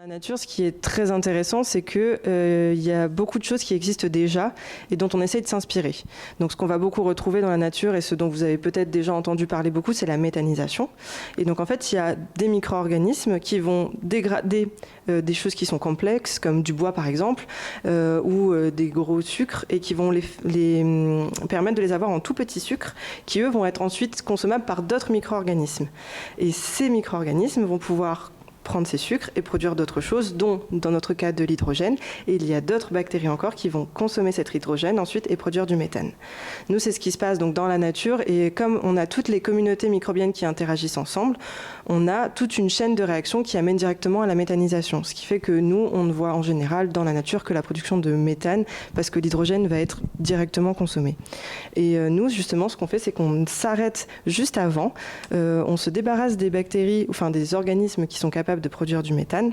la nature, ce qui est très intéressant, c'est qu'il y a beaucoup de choses qui existent déjà et dont on essaye de s'inspirer. Donc ce qu'on va beaucoup retrouver dans la nature et ce dont vous avez peut-être déjà entendu parler beaucoup, c'est la méthanisation. Et donc en fait, il y a des micro-organismes qui vont dégrader des choses qui sont complexes, comme du bois par exemple, ou des gros sucres, et qui vont les permettre de les avoir en tout petits sucres, qui eux vont être ensuite consommables par d'autres micro-organismes. Et ces micro-organismes vont pouvoir prendre ces sucres et produire d'autres choses, dont dans notre cas de l'hydrogène. Et il y a d'autres bactéries encore qui vont consommer cet hydrogène ensuite et produire du méthane. Nous, c'est ce qui se passe donc dans la nature. Et comme on a toutes les communautés microbiennes qui interagissent ensemble, on a toute une chaîne de réactions qui amène directement à la méthanisation. Ce qui fait que nous, on ne voit en général dans la nature que la production de méthane, parce que l'hydrogène va être directement consommé. Et nous, justement, ce qu'on fait, c'est qu'on s'arrête juste avant. On se débarrasse des bactéries, enfin des organismes qui sont capables de produire du méthane